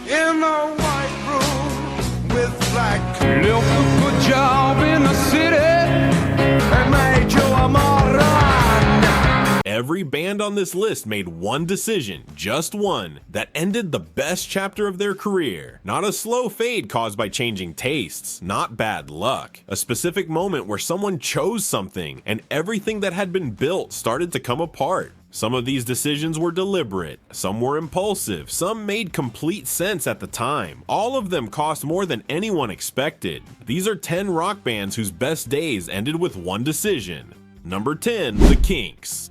in a white room with black. Look a good job in the city and made you a moron. Every band on this list made one decision, just one, that ended the best chapter of their career. Not a slow fade caused by changing tastes, not bad luck. A specific moment where someone chose something and everything that had been built started to come apart. Some of these decisions were deliberate, some were impulsive, some made complete sense at the time. All of them cost more than anyone expected. These are 10 rock bands whose best days ended with one decision. Number 10, the Kinks.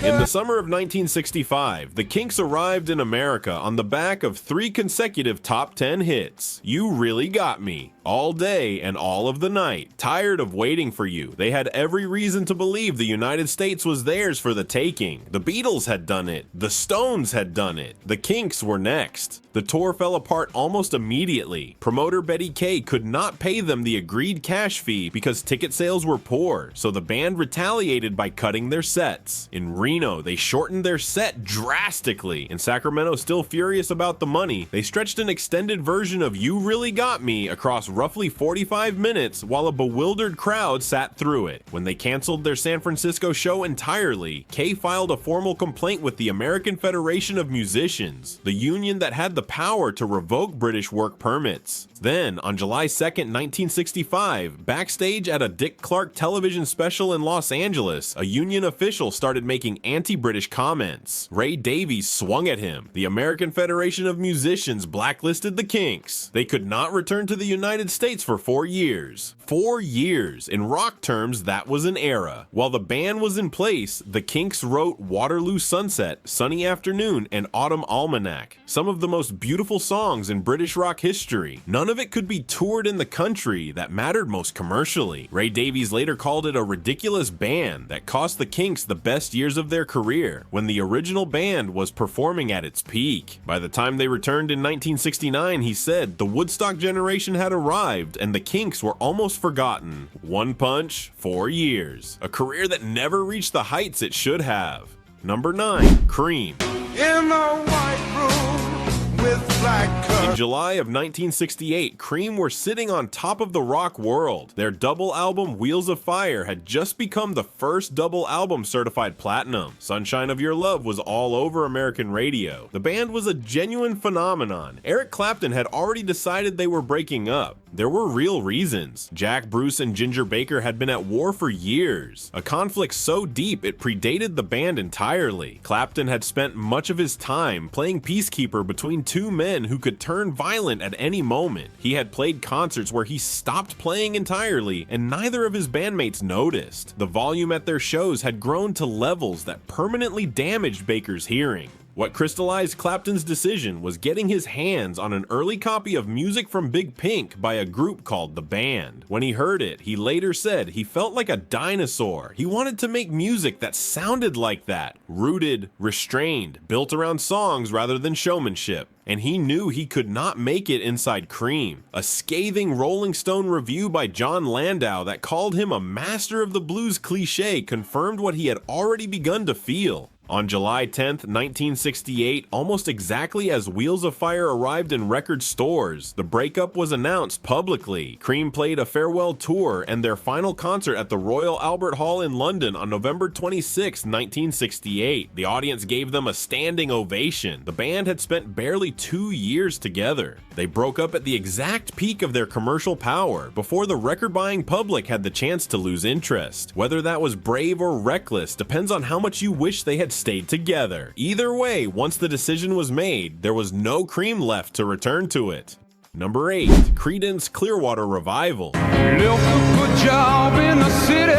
In the summer of 1965, the Kinks arrived in America on the back of 3 consecutive top 10 hits. You Really Got Me, All Day and All of the Night. Tired of waiting for you, they had every reason to believe the United States was theirs for the taking. The Beatles had done it, the Stones had done it, the Kinks were next. The tour fell apart almost immediately. Promoter Betty Kay could not pay them the agreed cash fee because ticket sales were poor, so the band retaliated by cutting their sets. In Reno, they shortened their set drastically. In Sacramento, still furious about the money, they stretched an extended version of You Really Got Me across roughly 45 minutes while a bewildered crowd sat through it. When they canceled their San Francisco show entirely, Kay filed a formal complaint with the American Federation of Musicians, the union that had the power to revoke British work permits. Then, on July 2nd, 1965, backstage at a Dick Clark television special in Los Angeles, a union official started making anti-British comments. Ray Davies swung at him. The American Federation of Musicians blacklisted the Kinks. They could not return to the United States for 4 years. 4 years. In rock terms, that was an era. While the ban was in place, the Kinks wrote Waterloo Sunset, Sunny Afternoon, and Autumn Almanac, some of the most beautiful songs in British rock history. None of it could be toured in the country that mattered most commercially. Ray Davies later called it a ridiculous ban that cost the Kinks the best years of their career, when the original band was performing at its peak. By the time they returned in 1969, he said, the Woodstock generation had arrived and the Kinks were almost forgotten. One punch, 4 years. A career that never reached the heights it should have. Number 9, Cream. In a white room with black curtains. In July of 1968, Cream were sitting on top of the rock world. Their double album Wheels of Fire had just become the first double album certified platinum. Sunshine of Your Love was all over American radio. The band was a genuine phenomenon. Eric Clapton had already decided they were breaking up. There were real reasons. Jack Bruce and Ginger Baker had been at war for years, a conflict so deep it predated the band entirely. Clapton had spent much of his time playing peacekeeper between 2 men who could turn violent at any moment. He had played concerts where he stopped playing entirely and neither of his bandmates noticed. The volume at their shows had grown to levels that permanently damaged Baker's hearing. What crystallized Clapton's decision was getting his hands on an early copy of Music from Big Pink by a group called The Band. When he heard it, he later said he felt like a dinosaur. He wanted to make music that sounded like that, rooted, restrained, built around songs rather than showmanship. And he knew he could not make it inside Cream. A scathing Rolling Stone review by John Landau that called him a master of the blues cliche confirmed what he had already begun to feel. On July 10th, 1968, almost exactly as Wheels of Fire arrived in record stores, the breakup was announced publicly. Cream played a farewell tour and their final concert at the Royal Albert Hall in London on November 26, 1968. The audience gave them a standing ovation. The band had spent barely 2 years together. They broke up at the exact peak of their commercial power, before the record-buying public had the chance to lose interest. Whether that was brave or reckless depends on how much you wish they had stayed together. Either way, once the decision was made, there was no Cream left to return to it. Number 8, Creedence Clearwater Revival. Look a good job in the city.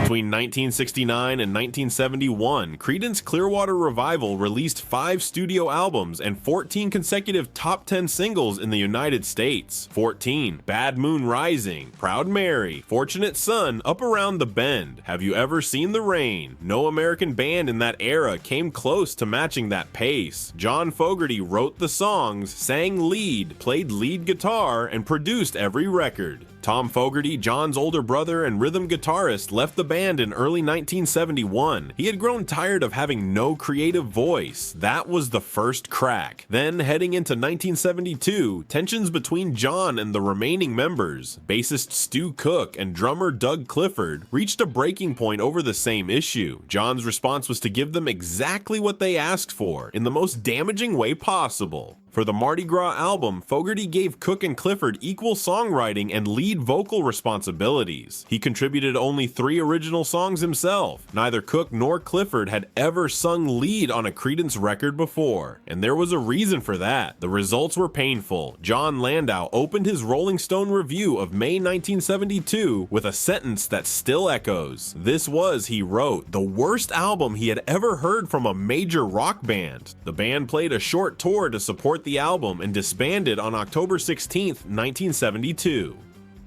Between 1969 and 1971, Creedence Clearwater Revival released 5 studio albums and 14 consecutive top 10 singles in the United States. 14, Bad Moon Rising, Proud Mary, Fortunate Son, Up Around the Bend, Have You Ever Seen the Rain? No American band in that era came close to matching that pace. John Fogerty wrote the songs, sang lead, played lead guitar, and produced every record. Tom Fogerty, John's older brother and rhythm guitarist, left the band in early 1971. He had grown tired of having no creative voice. That was the first crack. Then, heading into 1972, tensions between John and the remaining members, bassist Stu Cook and drummer Doug Clifford, reached a breaking point over the same issue. John's response was to give them exactly what they asked for, in the most damaging way possible. For the Mardi Gras album, Fogerty gave Cook and Clifford equal songwriting and lead vocal responsibilities. He contributed only 3 original songs himself. Neither Cook nor Clifford had ever sung lead on a Creedence record before, and there was a reason for that. The results were painful. John Landau opened his Rolling Stone review of May 1972 with a sentence that still echoes. This was, he wrote, the worst album he had ever heard from a major rock band. The band played a short tour to support the album and disbanded on October 16, 1972.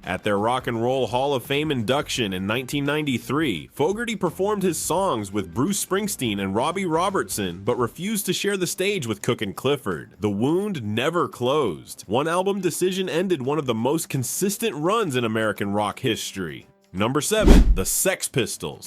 At their Rock and Roll Hall of Fame induction in 1993, Fogerty performed his songs with Bruce Springsteen and Robbie Robertson, but refused to share the stage with Cook and Clifford. The wound never closed. One album decision ended one of the most consistent runs in American rock history. Number 7, the Sex Pistols.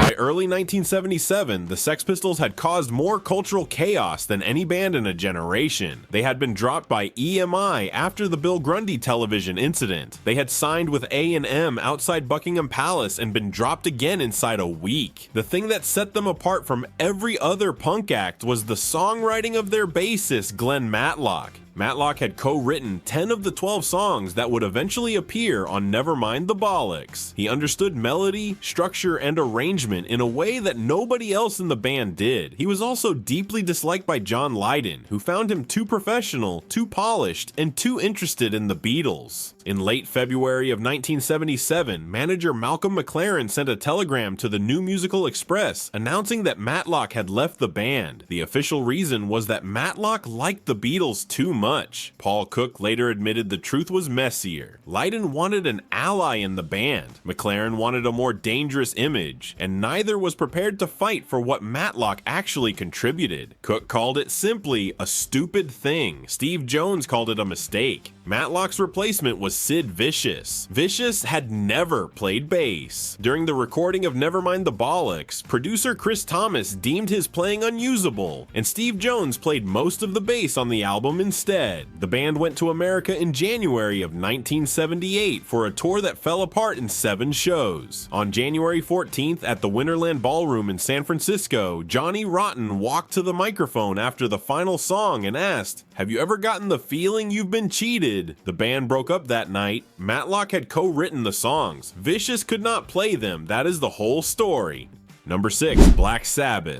By early 1977, the Sex Pistols had caused more cultural chaos than any band in a generation. They had been dropped by EMI after the Bill Grundy television incident. They had signed with A&M outside Buckingham Palace and been dropped again inside a week. The thing that set them apart from every other punk act was the songwriting of their bassist, Glenn Matlock. Matlock had co-written 10 of the 12 songs that would eventually appear on Nevermind the Bollocks. He understood melody, structure, and arrangement in a way that nobody else in the band did. He was also deeply disliked by John Lydon, who found him too professional, too polished, and too interested in the Beatles. In late February of 1977, manager Malcolm McLaren sent a telegram to the New Musical Express announcing that Matlock had left the band. The official reason was that Matlock liked the Beatles too much. Paul Cook later admitted the truth was messier. Lydon wanted an ally in the band. McLaren wanted a more dangerous image, and neither was prepared to fight for what Matlock actually contributed. Cook called it simply a stupid thing. Steve Jones called it a mistake. Matlock's replacement was Sid Vicious. Vicious had never played bass. During the recording of Nevermind the Bollocks, producer Chris Thomas deemed his playing unusable, and Steve Jones played most of the bass on the album instead. The band went to America in January of 1978 for a tour that fell apart in 7 shows. On January 14th at the Winterland Ballroom in San Francisco, Johnny Rotten walked to the microphone after the final song and asked, "Have you ever gotten the feeling you've been cheated?" The band broke up that night. Matlock had co-written the songs. Vicious could not play them. That is the whole story. Number 6, Black Sabbath.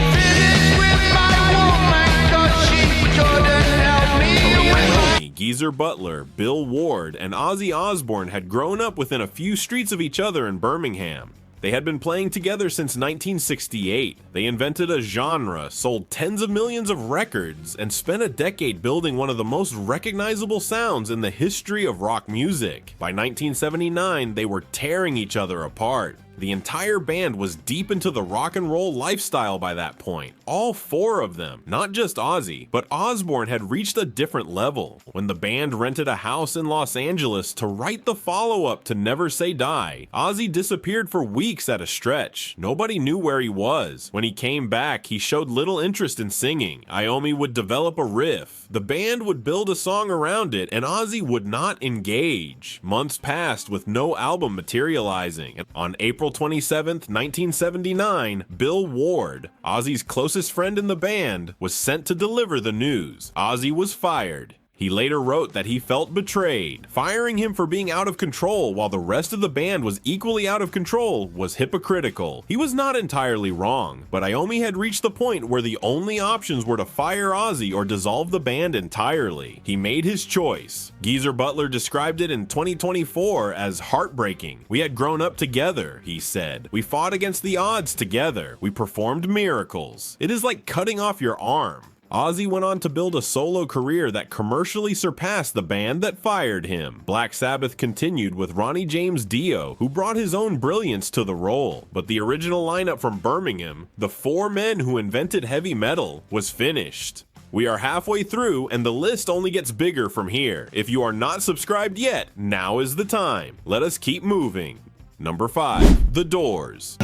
Geezer Butler, Bill Ward, and Ozzy Osbourne had grown up within a few streets of each other in Birmingham. They had been playing together since 1968. They invented a genre, sold tens of millions of records, and spent a decade building one of the most recognizable sounds in the history of rock music. By 1979, they were tearing each other apart. The entire band was deep into the rock and roll lifestyle by that point. All 4 of them, not just Ozzy, but Osbourne had reached a different level. When the band rented a house in Los Angeles to write the follow-up to Never Say Die, Ozzy disappeared for weeks at a stretch. Nobody knew where he was. When he came back, he showed little interest in singing. Iommi would develop a riff. The band would build a song around it, and Ozzy would not engage. Months passed with no album materializing. On April 27th, 1979, Bill Ward, Ozzy's closest friend in the band, was sent to deliver the news. Ozzy was fired. He later wrote that he felt betrayed. Firing him for being out of control while the rest of the band was equally out of control was hypocritical. He was not entirely wrong, but Iommi had reached the point where the only options were to fire Ozzy or dissolve the band entirely. He made his choice. Geezer Butler described it in 2024 as heartbreaking. "We had grown up together," he said. "We fought against the odds together. We performed miracles. It is like cutting off your arm." Ozzy went on to build a solo career that commercially surpassed the band that fired him. Black Sabbath continued with Ronnie James Dio, who brought his own brilliance to the role. But the original lineup from Birmingham, the 4 men who invented heavy metal, was finished. We are halfway through, and the list only gets bigger from here. If you are not subscribed yet, now is the time. Let us keep moving. Number 5. The Doors.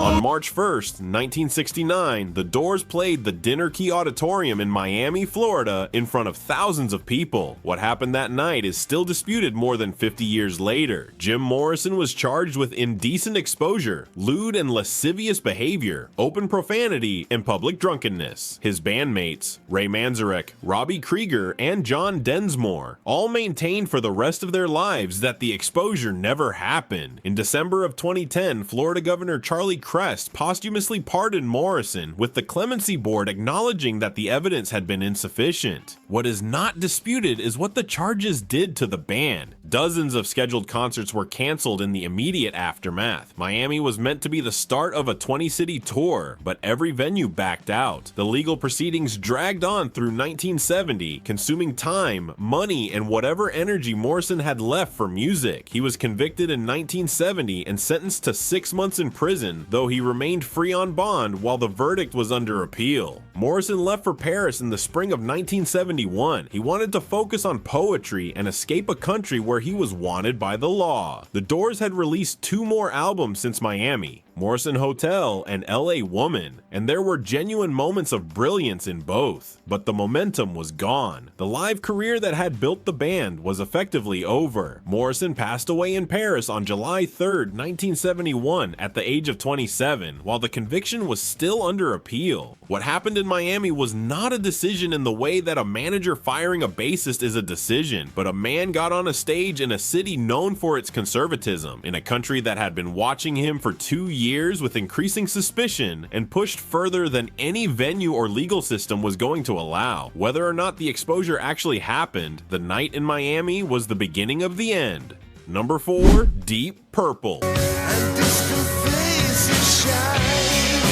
On March 1st, 1969, The Doors played the Dinner Key Auditorium in Miami, Florida, in front of thousands of people. What happened that night is still disputed more than 50 years later. Jim Morrison was charged with indecent exposure, lewd and lascivious behavior, open profanity, and public drunkenness. His bandmates, Ray Manzarek, Robbie Krieger, and John Densmore, all maintained for the rest of their lives that the exposure never happened. In December of 2010, Florida Governor Charlie Crest posthumously pardoned Morrison, with the Clemency Board acknowledging that the evidence had been insufficient. What is not disputed is what the charges did to the band. Dozens of scheduled concerts were canceled in the immediate aftermath. Miami was meant to be the start of a 20-city tour, but every venue backed out. The legal proceedings dragged on through 1970, consuming time, money, and whatever energy Morrison had left for music. He was convicted in 1970 and sentenced to 6 months in prison, though he remained free on bond while the verdict was under appeal. Morrison left for Paris in the spring of 1971. He wanted to focus on poetry and escape a country where he was wanted by the law. The Doors had released 2 more albums since Miami, Morrison Hotel and LA Woman, and there were genuine moments of brilliance in both, but the momentum was gone. The live career that had built the band was effectively over. Morrison passed away in Paris on July 3rd, 1971 at the age of 27, while the conviction was still under appeal. What happened in Miami was not a decision in the way that a manager firing a bassist is a decision, but a man got on a stage in a city known for its conservatism, in a country that had been watching him for 2 years with increasing suspicion, and pushed further than any venue or legal system was going to allow. Whether or not the exposure actually happened, the night in Miami was the beginning of the end. Number 4. Deep Purple.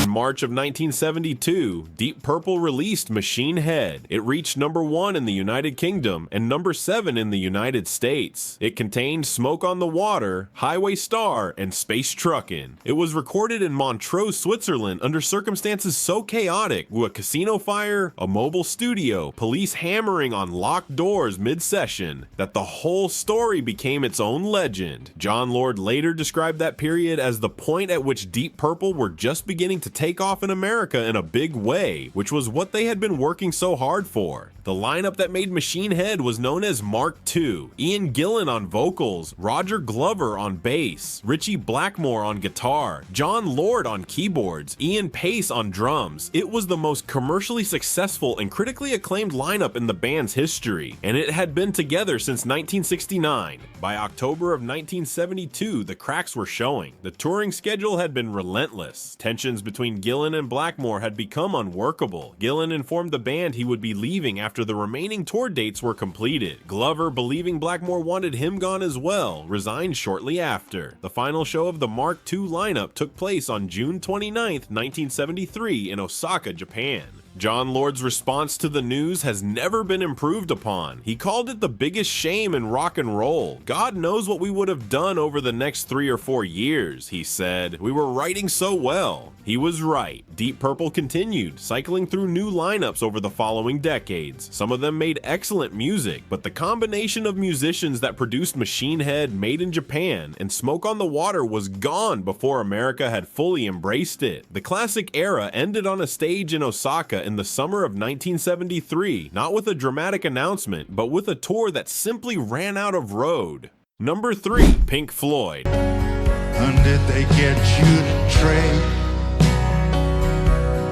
In March of 1972, Deep Purple released Machine Head. It reached number 1 in the United Kingdom and number 7 in the United States. It contained Smoke on the Water, Highway Star, and Space Truckin'. It was recorded in Montreux, Switzerland under circumstances so chaotic, with a casino fire, a mobile studio, police hammering on locked doors mid-session, that the whole story became its own legend. Jon Lord later described that period as the point at which Deep Purple were just beginning to take off in America in a big way, which was what they had been working so hard for. The lineup that made Machine Head was known as Mark II. Ian Gillan on vocals, Roger Glover on bass, Richie Blackmore on guitar, Jon Lord on keyboards, Ian Pace on drums. It was the most commercially successful and critically acclaimed lineup in the band's history, and it had been together since 1969. By October of 1972, the cracks were showing. The touring schedule had been relentless. Tensions between Gillan and Blackmore had become unworkable. Gillan informed the band he would be leaving after the remaining tour dates were completed. Glover, believing Blackmore wanted him gone as well, resigned shortly after. The final show of the Mark II lineup took place on June 29, 1973 in Osaka, Japan. Jon Lord's response to the news has never been improved upon. He called it the biggest shame in rock and roll. God knows what we would have done over the next 3 or 4 years, he said. We were writing so well. He was right. Deep Purple continued, cycling through new lineups over the following decades. Some of them made excellent music, but the combination of musicians that produced Machine Head, Made in Japan, and Smoke on the Water was gone before America had fully embraced it. The classic era ended on a stage in Osaka in the summer of 1973, not with a dramatic announcement, but with a tour that simply ran out of road. Number 3. Pink Floyd. And did they get you to trade?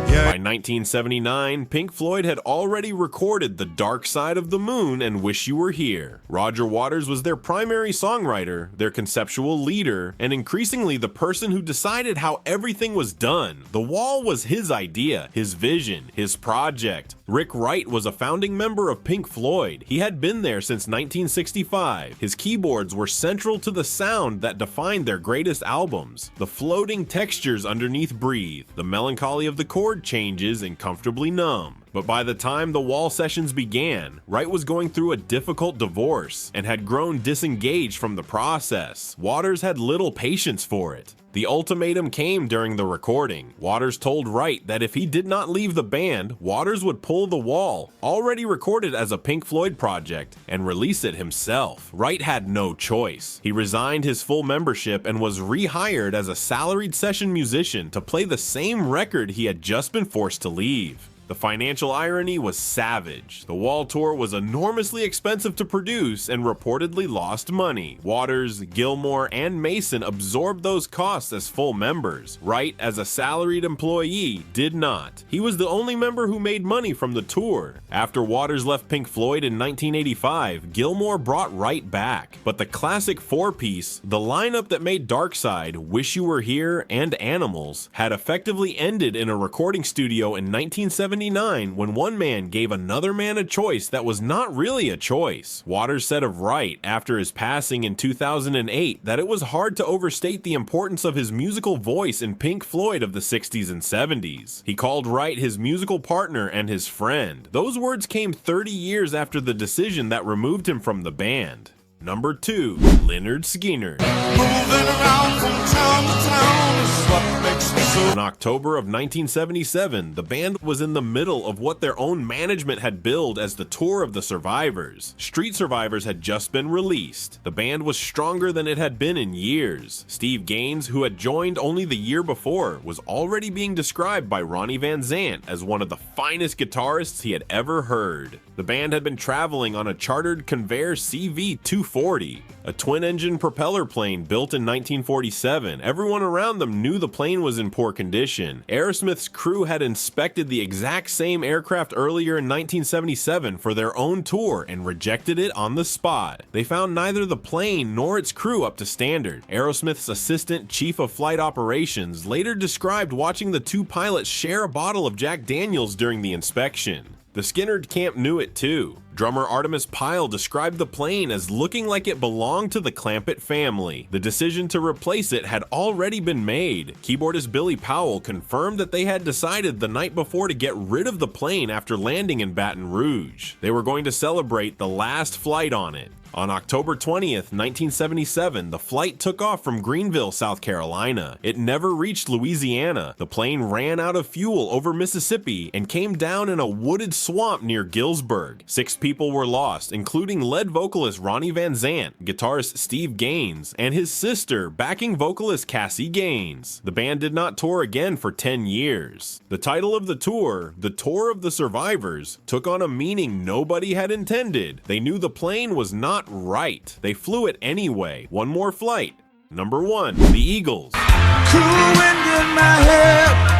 By 1979, Pink Floyd had already recorded The Dark Side of the Moon and Wish You Were Here. Roger Waters was their primary songwriter, their conceptual leader, and increasingly the person who decided how everything was done. The Wall was his idea, his vision, his project. Rick Wright was a founding member of Pink Floyd. He had been there since 1965. His keyboards were central to the sound that defined their greatest albums. The floating textures underneath Breathe, the melancholy of the chord changes in Comfortably Numb. But by the time the Wall sessions began, Wright was going through a difficult divorce and had grown disengaged from the process. Waters had little patience for it. The ultimatum came during the recording. Waters told Wright that if he did not leave the band, Waters would pull The Wall, already recorded as a Pink Floyd project, and release it himself. Wright had no choice. He resigned his full membership and was rehired as a salaried session musician to play the same record he had just been forced to leave. The financial irony was savage. The Wall tour was enormously expensive to produce and reportedly lost money. Waters, Gilmour, and Mason absorbed those costs as full members. Wright, as a salaried employee, did not. He was the only member who made money from the tour. After Waters left Pink Floyd in 1985, Gilmour brought Wright back. But the classic four-piece, the lineup that made Dark Side, Wish You Were Here, and Animals, had effectively ended in a recording studio in 1979 when one man gave another man a choice that was not really a choice. Waters said of Wright after his passing in 2008 that it was hard to overstate the importance of his musical voice in Pink Floyd of the 60s and 70s. He called Wright his musical partner and his friend. Those words came 30 years after the decision that removed him from the band. Number 2. Lynyrd Skynyrd. Moving around from town to town is what makes me so. In October of 1977, the band was in the middle of what their own management had billed as the Tour of the Survivors. Street Survivors had just been released. The band was stronger than it had been in years. Steve Gaines, who had joined only the year before, was already being described by Ronnie Van Zant as one of the finest guitarists he had ever heard. The band had been traveling on a chartered Convair CV-240, a twin-engine propeller plane built in 1947. Everyone around them knew the plane was in poor condition. Aerosmith's crew had inspected the exact same aircraft earlier in 1977 for their own tour and rejected it on the spot. They found neither the plane nor its crew up to standard. Aerosmith's assistant chief of flight operations later described watching the two pilots share a bottle of Jack Daniels during the inspection. The Skynyrd camp knew it too. Drummer Artemis Pyle described the plane as looking like it belonged to the Clampett family. The decision to replace it had already been made. Keyboardist Billy Powell confirmed that they had decided the night before to get rid of the plane after landing in Baton Rouge. They were going to celebrate the last flight on it. On October 20th, 1977, the flight took off from Greenville, South Carolina. It never reached Louisiana. The plane ran out of fuel over Mississippi and came down in a wooded swamp near Gillsburg. 6 people were lost, including lead vocalist Ronnie Van Zant, guitarist Steve Gaines, and his sister, backing vocalist Cassie Gaines. The band did not tour again for 10 years. The title of the tour, The Tour of the Survivors, took on a meaning nobody had intended. They knew the plane was not right. They flew it anyway. One more flight. Number 1. The Eagles. Cool wind in my hair.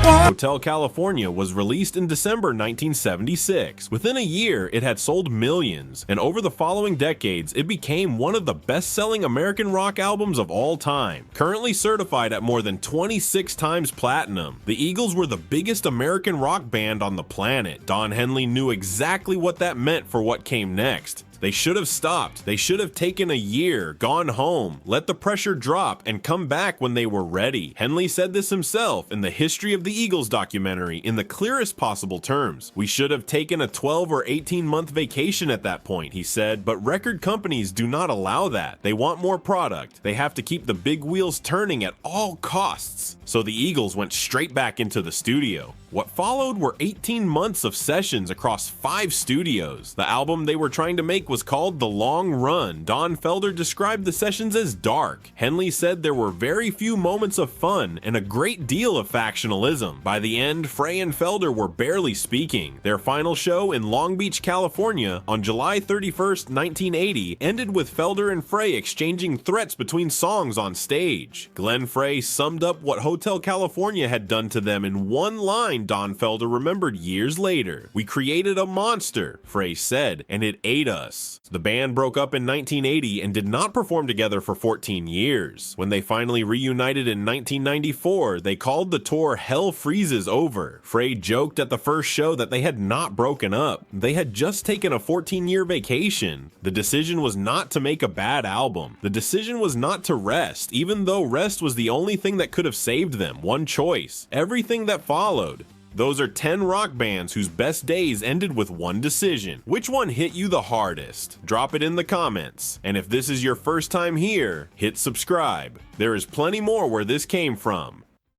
Hotel California was released in December 1976. Within a year, it had sold millions, and over the following decades, it became one of the best-selling American rock albums of all time. Currently certified at more than 26 times platinum, the Eagles were the biggest American rock band on the planet. Don Henley knew exactly what that meant for what came next. They should have stopped. They should have taken a year, gone home, let the pressure drop, and come back when they were ready. Henley said this himself in the History of the Eagles documentary in the clearest possible terms. We should have taken a 12 or 18-month vacation at that point, he said, but record companies do not allow that. They want more product. They have to keep the big wheels turning at all costs. So the Eagles went straight back into the studio. What followed were 18 months of sessions across 5 studios. The album they were trying to make was called The Long Run. Don Felder described the sessions as dark. Henley said there were very few moments of fun and a great deal of factionalism. By the end, Frey and Felder were barely speaking. Their final show in Long Beach, California on July 31st, 1980 ended with Felder and Frey exchanging threats between songs on stage. Glenn Frey summed up what Hotel California had done to them in one line Don Felder remembered years later. "We created a monster," Frey said, "and it ate us." The band broke up in 1980 and did not perform together for 14 years. When they finally reunited in 1994, they called the tour Hell Freezes Over. Frey joked at the first show that they had not broken up. They had just taken a 14-year vacation. The decision was not to make a bad album. The decision was not to rest, even though rest was the only thing that could have saved them. One choice. Everything that followed Those are 10 rock bands whose best days ended with one decision. Which one hit you the hardest? Drop it in the comments. And if this is your first time here, hit subscribe. There is plenty more where this came from.